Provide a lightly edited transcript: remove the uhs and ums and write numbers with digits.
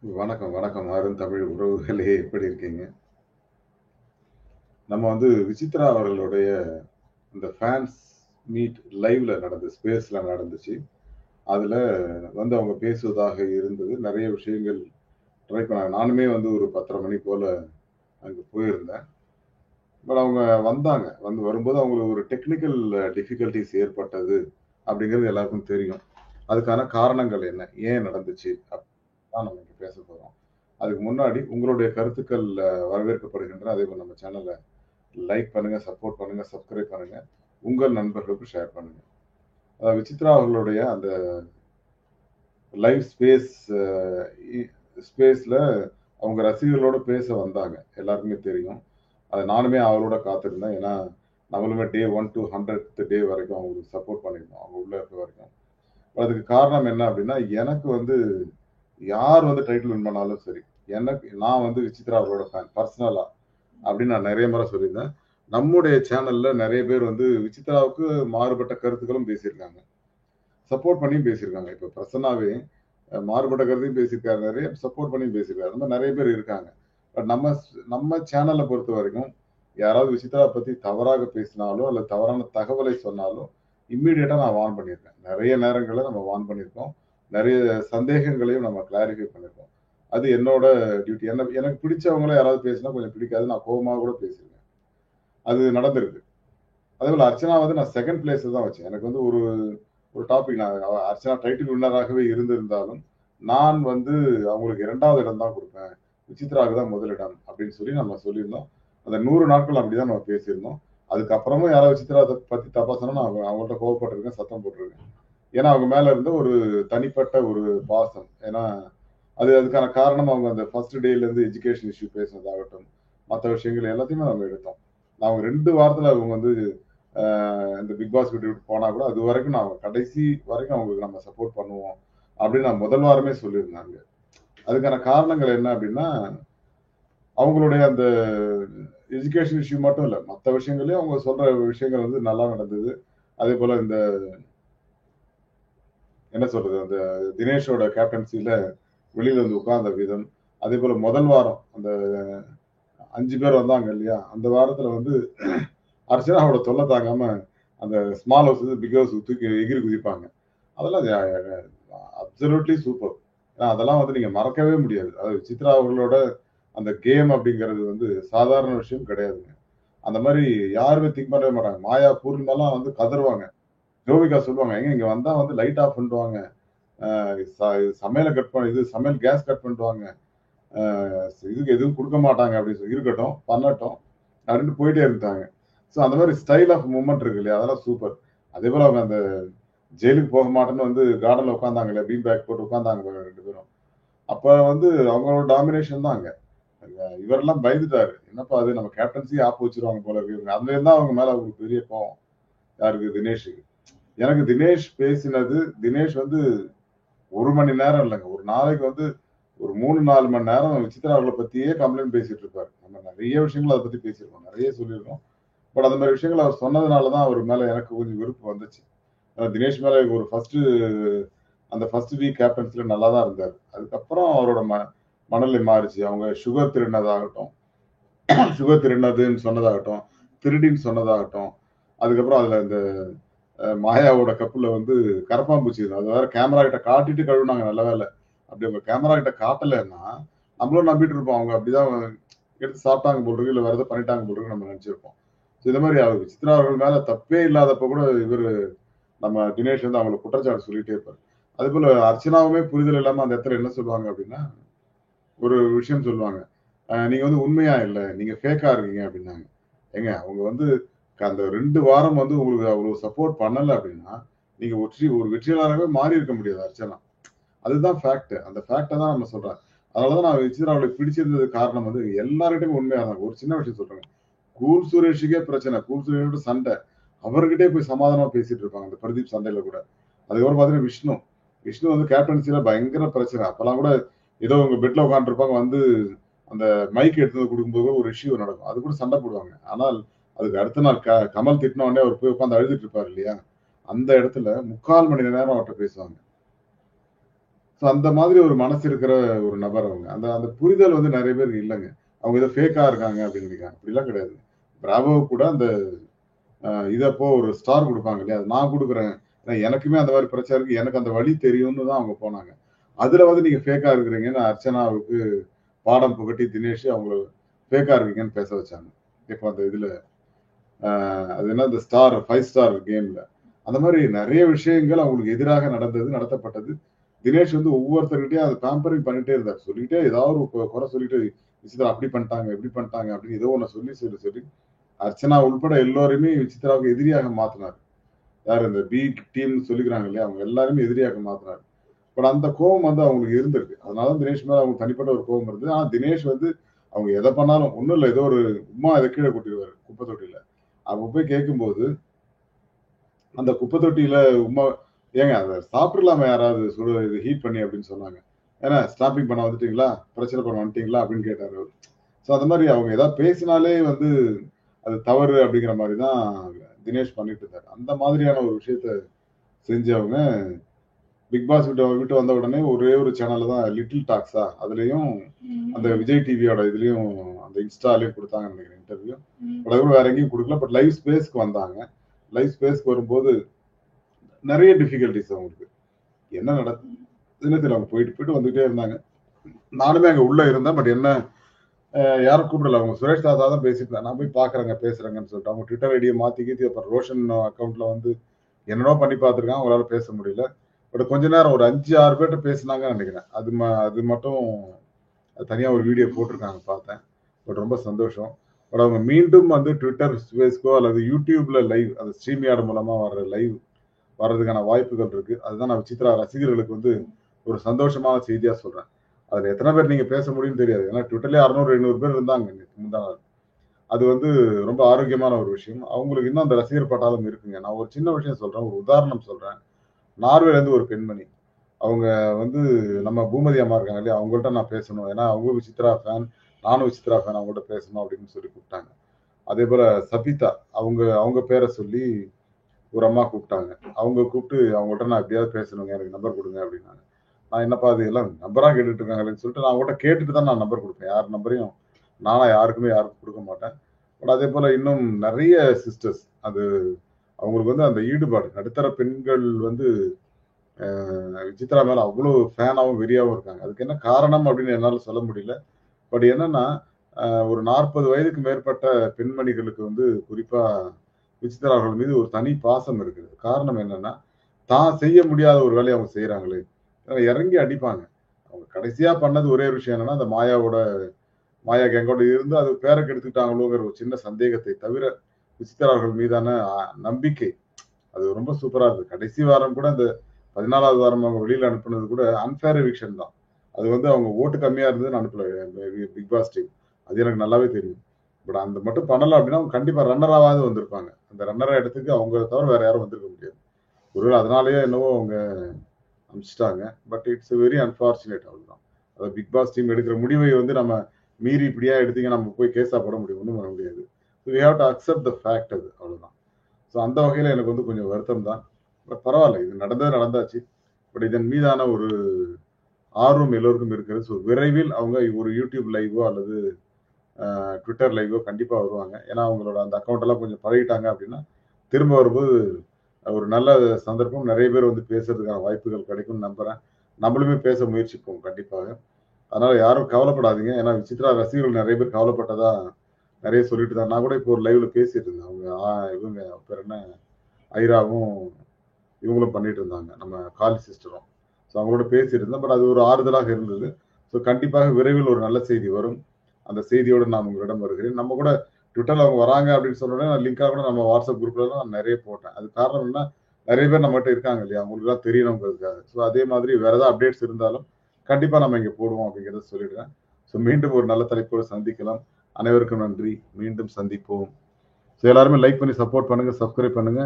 வணக்கம், வணக்கம். அருந்தமிழ் உறவுகளே எப்படி இருக்கீங்க? நம்ம விசித்ரா அவர்களுடைய இந்த ஃபேன்ஸ் மீட் லைவ்ல ஸ்பேஸ்ல நடந்துச்சு. அதுல அவங்க பேசுவதாக இருந்தது. நெறைய விஷயங்கள் ட்ரை பண்ணாங்க. நானுமே ஒரு 10:30 மணி போல அங்க போயிருந்தேன். பட் அவங்க வந்தாங்க. வரும்போது அவங்களுக்கு ஒரு டெக்னிக்கல் டிஃபிகல்டீஸ் ஏற்பட்டது அப்படிங்கிறது எல்லாருக்கும் தெரியும். அதுக்கான காரணங்கள் என்ன? ஏன் நடந்துச்சு? தான் நம்ம இங்க பேச போறோம். அதுக்கு முன்னாடி உங்களுடைய கருத்துக்கள் வரவேற்கப்படுகின்றன. அதேபோல நம்ம சேனல லைக் பண்ணுங்க, சப்போர்ட் பண்ணுங்க, சப்ஸ்கிரைப் பண்ணுங்க. உங்கள் நண்பர்களுக்கு ஷேர் பண்ணுங்க. விசித்ரா அவர்களுடைய அந்த லைவ் ஸ்பேஸ் அ இ ஸ்பேஸ்ல அவங்க ரசிகர்களோட பேச வந்தாங்க. எல்லாருக்குமே தெரியும். அது நானுமே ஆவலோட காத்திருந்தேன். ஏன்னா, நம்மளுமே டே 1 டூ 100த் டே வரைக்கும் அவங்களுக்கு சப்போர்ட் பண்ணியிருந்தோம். அவங்க உள்ள இருக்க வரைக்கும். அதுக்கு காரணம் என்ன அப்டின்னா, எனக்கு யார் டைட்டில் வின் பண்ணாலும் சரி, நான் விசித்ரா அவர்களோட ஃபேன் பர்சனலா அப்படின்னு நான் நெறைய முறை சொல்லியிருந்தேன். நம்முடைய சேனல்ல நெறைய பேர் விசித்ராவுக்கு மாறுபட்ட கருத்துக்களும் பேசியிருக்காங்க. சப்போர்ட் பண்ணியும் பேசியிருக்காங்க. இப்ப பிரசன்னாவே மாறுபட்ட கருத்தையும் பேசியிருக்காரு நெறைய, சப்போர்ட் பண்ணியும் பேசியிருக்காரு. அந்த மாரி நெறைய பேர் இருக்காங்க. பட் நம்ம சேனல பொறுத்தவரைக்கும், யாராவது விசித்ரா பத்தி தவறாக பேசினாலோ, அல்லது தவறான தகவலை சொன்னாலோ, இம்மீடியட்டா நான் வார்ன் பண்ணியிருக்கேன். நெறைய நேரங்கள்ல நம்ம வார்ன் பண்ணியிருக்கோம். நெறைய சந்தேகங்களையும் நம்ம கிளாரிஃபை பண்ணியிருக்கோம். அது என்னோட டியூட்டி. எனக்கு பிடிச்சவங்கள யாராவது பேசினா கொஞ்சம் பிடிக்காது. நான் கோவமா கூட பேசிருவேன். அது நடந்திருக்கு. அதேபோல அர்ச்சனா நான் 2ண்ட் பிளேஸ்ல தான் வச்சேன். எனக்கு ஒரு ஒரு டாபிக் நான் அர்ச்சனா டைட்டில் வின்னராகவே இருந்திருந்தாலும், நான் அவங்களுக்கு 2வது இடம் தான் குடுப்பேன். விசித்ராவுக்கு தான் முதலிடம் அப்படின்னு சொல்லி நம்ம சொல்லியிருந்தோம். அந்த 100 நாட்கள் அப்படிதான் நம்ம பேசியிருந்தோம். அதுக்கப்புறமும் யாராவது விசித்ரா பத்தி தப்பா சொன்னா நான் அவங்கள்ட்ட கோவப்பட்டுருக்கேன், சத்தம் போட்டுருக்கேன். ஏன்னா அவங்க மேல இருந்த ஒரு தனிப்பட்ட ஒரு பாசம். ஏன்னா அதுக்கான காரணம் அவங்க அந்த ஃபர்ஸ்ட் டேல இருந்து எஜுகேஷன் இஷ்யூ பேசினதாகட்டும், மத்த விஷயங்கள் எல்லாத்தையுமே நம்ம எடுத்தோம். அவங்க 2 வாரத்துல அவங்க அ இந்த பிக் பாஸ் வீட்ட விட்டு போனா கூட, அதுவரைக்கும் நான் கடைசி வரைக்கும் அவங்களுக்கு நம்ம சப்போர்ட் பண்ணுவோம். அப்படின்னு நான் முதல் வாரமே சொல்லியிருந்தாங்க. அதுக்கான காரணங்கள் என்ன அப்படின்னா, அவங்களுடைய அந்த எஜுகேஷன் இஷ்யூ மட்டும் இல்ல. மத்த விஷயங்கள்லயும் அவங்க சொல்ற விஷயங்கள் நல்லா நடந்தது. அதேபோல இந்த என்ன சொல்றது, அந்த தினேஷோட கேப்டன்சில வெளியில உட்கார்ந்த விதம், அதேபோல முதல் வாரம் அந்த 5 பேர் வந்தாங்க இல்லையா? அந்த வாரத்துல அர்ச்சனாவோட தொல்ல தாங்காம, அந்த ஸ்மால் ஹவுஸ்லருந்து பிக் ஹவுஸ்க்கு தூக்கி எகிறி குதிப்பாங்க. அதெல்லாம் அப்சல்யூட்லி சூப்பர். ஏன்னா அதெல்லாம் நீங்க மறக்கவே முடியாது. அதாவது சித்ரா அவர்களோட அந்த கேம் அப்படிங்கிறது சாதாரண விஷயம் கிடையாதுங்க. அந்த மாரி யாருமே திங்க் பண்ணவே மாட்டாங்க. மாயா, பூர்ணிமாலாம் கதறுவாங்க. ஜோவிகா சொல்லுவாங்க, "ஏங்க இங்க வந்தா லைட் ஆஃப் பண்ணிடுவாங்க. ச சமையல கட் பண்ணி சமையல் கேஸ் கட் பண்ணிடுவாங்க. அ இதுக்கு எதுவும் குடுக்க மாட்டாங்க" அப்படின்னு சொல்லி, "இருக்கட்டும், பண்ணட்டும்" அப்படின்ட்டு போயிட்டே இருந்துட்டாங்க. ஸோ அந்த மாரி ஸ்டைல் ஆஃப் மூவ்மெண்ட் இருக்கு இல்லையா? அதெல்லாம் சூப்பர். அதேபோல அவங்க அந்த ஜெயிலுக்கு போக மாட்டேன்னு கார்டன்ல உட்கார்ந்தாங்க இல்லையா? பீன் பேக் போட்டு உட்கார்ந்தாங்க பாருங்க 2 பேரும். அப்ப அவங்களோட டாமினேஷன் தான் அங்க. இவரெல்லாம் பயந்துட்டாரு. என்னப்பா அது நம்ம கேப்டன்சியே ஆப்பு வச்சுருவாங்க போல இருக்கு. அதுலேருந்து தான் அவங்க மேல அவருக்கு பெரிய கோவம். யாருக்கு? தினேஷுக்கு. எனக்கு தினேஷ் 1 மணி நேரம் இல்லங்க. ஒரு நாளைக்கு ஒரு 3, 4 மணி நேரம் விசித்ரா அவர்கள பத்தியே கம்ப்ளைண்ட் பேசிட்டு இருப்பாரு. நம்ம நெறைய விஷயங்கள் அத பத்தி பேசியிருக்கோம். நெறைய சொல்லியிருக்கோம். பட் அந்த மாரி விஷயங்கள் அவர் சொன்னதுனால தான் அவர் மேல எனக்கு கொஞ்சம் வெறுப்பு வந்துச்சு. தினேஷ் மேல ஒரு அந்த ஃபர்ஸ்ட் வீக் கேப்டன்சில நல்லா தான் இருந்தாரு. அதுக்கப்புறம் அவரோட மனநிலை மாறுச்சு. அவங்க சுகர் திருடினதுன்னு சொன்னதாகட்டும், திருடின்னு சொன்னதாகட்டும், அதுக்கப்புறம் அதுல இந்த மாயாவோட கப்புல கரப்பான்பூச்சி இருந்தது. அது வேற கேமரா கிட்ட காட்டிட்டு கழுவுனாங்க நல்ல வேள. அப்படி அவங்க கேமரா கிட்ட காட்டலன்னா, நம்மளும் நம்பிட்டு இருப்போம். அவங்க அப்படிதான் எடுத்து சாப்பிட்டாங்க போல இருக்கு, இல்ல வேற ஏதோ பண்ணிட்டாங்க போல இருக்குன்னு நம்ம நெனச்சிருப்போம். ஸோ இந்த மாரி அவர் விசித்ரா அவர்கள் மேல தப்பே இல்லாதப்ப கூட இவரு நம்ம தினேஷ் அவங்கள குற்றச்சாட்டு சொல்லிட்டே இருப்பாரு. அதேபோல அர்ச்சனாவுமே புரிதல் இல்லாம அந்த இடத்துல என்ன சொல்லுவாங்க அப்படின்னா, ஒரு விஷயம் சொல்லுவாங்க. நீங்க உண்மையா இல்ல. நீங்க ஃபேக்கா இருக்கீங்க அப்டின்னாங்க. ஏங்க அவங்க அந்த 2 வாரம் உங்களுக்கு அவ்வளவு சப்போர்ட் பண்ணல அப்டின்னா, நீங்க ஒரு வெற்றியாளராவே மாறி இருக்க முடியாது அர்ச்சனா. அதுதான் ஃபேக்ட். அந்த ஃபேக்ட்ட தான் நம்ம சொல்றேன். அதனால தான் நான் விஜய் அவர்கள பிடிச்சிருந்ததுக்கு காரணம் எல்லார்கிட்டயும் உண்மையா இருந்தாங்க. ஒரு சின்ன விஷயம் சொல்றேங்க. கூல் சுரேஷுக்கே பிரச்சனை. கூல் சுரேஷோட சண்டை. அவர்கிட்டயே போய் சமாதானமா பேசிட்டு இருப்பாங்க. அந்த பிரதீப் சண்டையில கூட. அதுக்கப்புறம் பார்த்தீங்கன்னா, விஷ்ணு கேப்டன்சில பயங்கர பிரச்சனை. அப்பலாம் கூட ஏதோ உங்க பெட்ல உட்கார்ந்துருப்பாங்க. அந்த மைக் எடுத்து வந்து குடுக்கும்போது ஒரு இஷ்யூ நடக்கும். அது கூட சண்டை போடுவாங்க. ஆனால், அதுக்கு அடுத்த நாள் கமல் திட்டுன உடனே அவர் போய் உட்கார்ந்து அழுதுட்டு இருப்பாரு இல்லையா? அந்த இடத்துல 3/4 மணி நேரம் அவர்ட்ட பேசுவாங்க. ஸோ அந்த மாதிரி ஒரு மனசு இருக்கிற ஒரு நபர் அவங்க. அந்த அந்த புரிதல் வந்து நிறைய பேருக்கு இல்லைங்க. அவங்க ஏதோ ஃபேக்கா இருக்காங்க அப்படின்னு நினைக்கிறாங்க. அப்படிலாம் கிடையாது. பிராவோ கூட அந்த இது அப்போ ஒரு ஸ்டார் குடுப்பாங்க இல்லையா? அது நான் குடுக்குறேன். ஏன்னா எனக்குமே அந்த மாரி பிரச்சனை இருக்கு. எனக்கு அந்த வலி தெரியும்னு தான் அவங்க போனாங்க. அதுல வந்து நீங்க ஃபேக்கா இருக்கிறீங்கன்னு அர்ச்சனாவுக்கு பாடம் புகட்டி தினேஷ் அவங்கள ஃபேக்கா இருக்கீங்கன்னு பேச வச்சாங்க. இப்ப அந்த இதுல அது என்ன அந்த ஸ்டார் 5 ஸ்டார் கேம்ல. அந்த மாரி நெறைய விஷயங்கள் அவங்களுக்கு எதிராக நடந்தது, நடத்தப்பட்டது. தினேஷ் வந்து ஒவ்வொருத்தர்கிட்டயும் அத பேம்பரிங் பண்ணிட்டே இருந்தார். சொல்லிட்டே ஏதாவது ஒரு குறை சொல்லிட்டு, விசித்ரா அப்படி பண்ணிட்டாங்க, இப்படி பண்ணிட்டாங்க அப்படின்னு ஏதோ ஒண்ண சொல்லி, சொல்லி, சொல்லி அர்ச்சனா உள்பட எல்லோரையுமே விசித்ராவுக்கு எதிரியாக மாத்துனாரு. யார் இந்த பி டீம்னு சொல்லிக்கிறாங்க இல்லையா? அவங்க எல்லாருமே எதிரியாக மாத்துனாரு. பட் அந்த கோவம் வந்து அவங்களுக்கு இருந்திருக்கு. அதனால தான் தினேஷ் மேல அவங்களுக்கு தனிப்பட்ட ஒரு கோவம் இருந்தது. ஆனா தினேஷ் வந்து அவங்க எத பண்ணாலும் ஒண்ணும் இல்ல. ஏதோ ஒரு உம்மா இத கீழ கொட்டிருவாரு குப்பை தொட்டியில. அப்ப போய் கேட்கும்போது, அந்த குப்பை தொட்டியில உம்மா ஏங்க அத சாப்பிட்டுறலாமே யாராவது இது ஹீட் பண்ணி அப்படின்னு சொன்னாங்க. ஏன்னா ஸ்டாம்பிங் பண்ண வந்துட்டீங்களா? பிரச்சனை பண்ண வந்துட்டீங்களா? அப்படின்னு கேட்டாரு அவரு. ஸோ அந்த மாரி அவங்க ஏதாவது பேசினாலே வந்து அது தவறு அப்படிங்கிற மாரி தான் தினேஷ் பண்ணிட்டு இருந்தாரு. அந்த மாதிரியான ஒரு விஷயத்த செஞ்சவங்க பிக் பாஸ் விட்டு விட்டு வந்த உடனே ஒரே ஒரு சேனல்ல தான் லிட்டில் டாக்ஸா அதுலயும் அந்த விஜய் டிவியோட இதுலயும் அந்த இன்ஸ்டாலயும் கொடுத்தாங்கன்னு நினைக்கிறேன் இன்டர்வியூ. பட் அதுவும் வேற எங்கேயும் கொடுக்கல. பட் லைவ் ஸ்பேஸ்க்கு வந்தாங்க. லைவ் ஸ்பேஸ்க்கு வரும்போது நிறைய டிஃபிகல்டிஸ் அவங்களுக்கு. என்ன நடக்குதுன்னு தெரியல. அவங்க போயிட்டு போயிட்டு வந்துட்டே இருந்தாங்க. நானுமே அங்க உள்ள இருந்தேன். பட் என்ன யாரும் கூப்பிடல. அவங்க சுரேஷ் தாத்தா தான் பேசிட்டு இருந்தாங்க. நான் போய் பாக்குறேங்க பேசுறேங்கன்னு சொல்லிட்டு அவங்க ட்விட்டர் ஐடியை மாத்தி கீத்தி அப்புறம் ரோஷன் அக்கௌண்ட்ல வந்து என்னென்னோ பண்ணி பார்த்துருக்காங்க. அவங்களால பேச முடியல. பட் கொஞ்ச நேரம் ஒரு 5-6 பேர்ட்ட பேசினாங்கன்னு நினைக்கிறேன். அது மட்டும் தனியா ஒரு வீடியோ போட்டிருக்காங்க பார்த்தேன். பட் ரொம்ப சந்தோஷம். பட் அவங்க மீண்டும் வந்து ட்விட்டர் ஸ்பேஸ்க்கோ அல்லது யூடியூப்ல லைவ் அந்த ஸ்ட்ரீம் யார்டு மூலமா வர்ற லைவ் வர்றதுக்கான வாய்ப்புகள் இருக்கு. அதுதான் நான் விசித்ரா ரசிகர்களுக்கு வந்து ஒரு சந்தோஷமான செய்தியா சொல்றேன். அதுல எத்தனை பேர் நீங்க பேச முடியும்னு தெரியாது. ஏன்னா ட்விட்டர்லயே 600, 700 பேர் இருந்தாங்க முந்தா நாள். அது வந்து ரொம்ப ஆரோக்கியமான ஒரு விஷயம். அவங்களுக்கு இன்னும் அந்த ரசிகர் பட்டாளம் இருக்குங்க. நான் ஒரு சின்ன விஷயம் சொல்றேன். ஒரு உதாரணம் சொல்றேன். நார்வேல இருந்து ஒரு பெண்மணி. அவங்க வந்து நம்ம பூமதி அம்மா இருக்காங்க இல்லையா? அவங்கள்ட்ட நான் பேசணும். ஏன்னா அவங்க விசித்ரா ஃபேன். நானும் விசித்ரா ஃபேன். அவங்கள்ட்ட பேசணும் அப்படின்னு சொல்லி கூப்பிட்டாங்க. அதே போல சபிதா அவங்க அவங்க பேரை சொல்லி ஒரு அம்மா கூப்பிட்டாங்க. அவங்க கூப்பிட்டு அவங்கள்ட்ட நான் எப்படியாவது பேசணுங்க. எனக்கு நம்பர் கொடுங்க அப்படின்னாங்க. நான் என்னப்பா அது எல்லாம் நம்பரா கேட்டுட்டு இருக்காங்களேன்னு சொல்லிட்டு நான் அவங்கள்ட்ட கேட்டுட்டு தான் நான் நம்பர் கொடுப்பேன். யார் நம்பரையும் நானா யாருக்கும் கொடுக்க மாட்டேன். பட் அதே போல இன்னும் நிறைய சிஸ்டர்ஸ் அது அவங்களுக்கு வந்து அந்த ஈடுபாடு நடுத்தர பெண்கள் வந்து விசித்ரா மேல அவ்வளவு ஃபேனாவும் வெறியாவும் இருக்காங்க. அதுக்கு என்ன காரணம் அப்படின்னு என்னால சொல்ல முடியல. பட் என்னன்னா ஒரு 40 வயதுக்கு மேற்பட்ட பெண்மணிகளுக்கு வந்து குறிப்பா விசித்ரா அவர்கள் மீது ஒரு தனி பாசம் இருக்குது. காரணம் என்னன்னா தான் செய்ய முடியாத ஒரு வேலையை அவங்க செய்யறாங்களே இறங்கி அடிப்பாங்க. அவங்க கடைசியா பண்ணது ஒரே ஒரு விஷயம் என்னன்னா அந்த மாயா கேங்கோட இருந்து அது பேரை கெடுத்துக்கிட்டாங்களோங்கிற ஒரு சின்ன சந்தேகத்தை தவிர விசித்ரா அவர்கள் மீதான நம்பிக்கை அது ரொம்ப சூப்பரா இருக்கு. கடைசி வாரம் கூட அந்த 14வது வாரம் அவங்க வெளியில அனுப்புனது கூட அன்ஃபேர் எவிக்ஷன் தான். அது வந்து அவங்க ஓட்டு கம்மியா இருந்ததுன்னு அனுப்பல பிக் பாஸ் டீம். அது எனக்கு நல்லாவே தெரியும். பட் அந்த மட்டும் பண்ணல அப்படின்னா அவங்க கண்டிப்பா ரன்னராவது வந்திருப்பாங்க. அந்த ரன்னரா இடத்துக்கு அவங்க தவிர வேற யாரும் வந்திருக்க முடியாது. ஒருவேளை அதனாலயே என்னவோ அவங்க அனுப்பிச்சிட்டாங்க. பட் இட்ஸ் வெரி அன்பார்ச்சுனேட் அவ்வளவுதான். அதாவது பிக் பாஸ் டீம் எடுக்கிற முடிவை வந்து நம்ம மீறி இப்படியா எடுத்தீங்க நம்ம போய் கேஸா போட முடியும். ஒன்றும் பண்ண முடியாது. We have to accept the fact அது அவ்வளவுதான். ஸோ அந்த வகையில எனக்கு வந்து கொஞ்சம் வருத்தம் தான். பட் பரவாயில்ல. இது நடந்தது நடந்தாச்சு. பட் இதன் மீதான ஒரு ஆர்வம் எல்லோருக்கும் இருக்கிறது. ஸோ விரைவில் அவங்க ஒரு யூடியூப் லைவோ அல்லது ட்விட்டர் லைவோ கண்டிப்பா வருவாங்க. ஏன்னா அவங்களோட அந்த அக்கௌண்ட் எல்லாம் கொஞ்சம் பழகிட்டாங்க அப்படின்னா திரும்ப வரும்போது ஒரு நல்ல சந்தர்ப்பம் நிறைய பேர் வந்து பேசுறதுக்கான வாய்ப்புகள் கிடைக்கும்னு நம்புறேன். நம்மளுமே பேச முயற்சிப்போம் கண்டிப்பாக. அதனால யாரும் கவலைப்படாதீங்க. ஏன்னா விசித்ரா ரசிகர்கள் நிறைய பேர் கவலைப்பட்டதா நிறைய சொல்லிட்டு தான். நான் கூட இப்போ ஒரு லைவ்ல பேசிட்டு இருந்தேன். அவங்க இவங்க பேர் என்ன ஐராவும் இவங்களும் பண்ணிட்டு இருந்தாங்க. நம்ம காலி சிஸ்டரும். ஸோ அவங்களோட பேசிட்டு இருந்தேன். பட் அது ஒரு ஆறுதலாக இருந்தது. ஸோ கண்டிப்பாக விரைவில் ஒரு நல்ல செய்தி வரும். அந்த செய்தியோடு நான் உங்களிடம் வருகிறேன். நம்ம கூட ட்விட்டர்ல அவங்க வராங்க அப்படின்னு சொன்ன உடனே நான் லிங்கா கூட நம்ம வாட்ஸ்அப் குரூப்ல நான் நிறைய போட்டேன். அது காரணம் என்ன நிறைய பேர் நம்மகிட்ட இருக்காங்க இல்லையா? அவங்களுக்கு எல்லாம் தெரியணுங்கிறதுக்காக. ஸோ அதே மாதிரி வேற ஏதாவது அப்டேட்ஸ் இருந்தாலும் கண்டிப்பா நம்ம இங்க போடுவோம் அப்படிங்கிறத சொல்லிடுறேன். ஸோ மீண்டும் ஒரு நல்ல தலைப்போடு சந்திக்கலாம். அனைவருக்கும் நன்றி. மீண்டும் சந்திப்போம். ஸோ எல்லாருமே லைக் பண்ணி சப்போர்ட் பண்ணுங்க, சப்ஸ்கிரைப் பண்ணுங்க.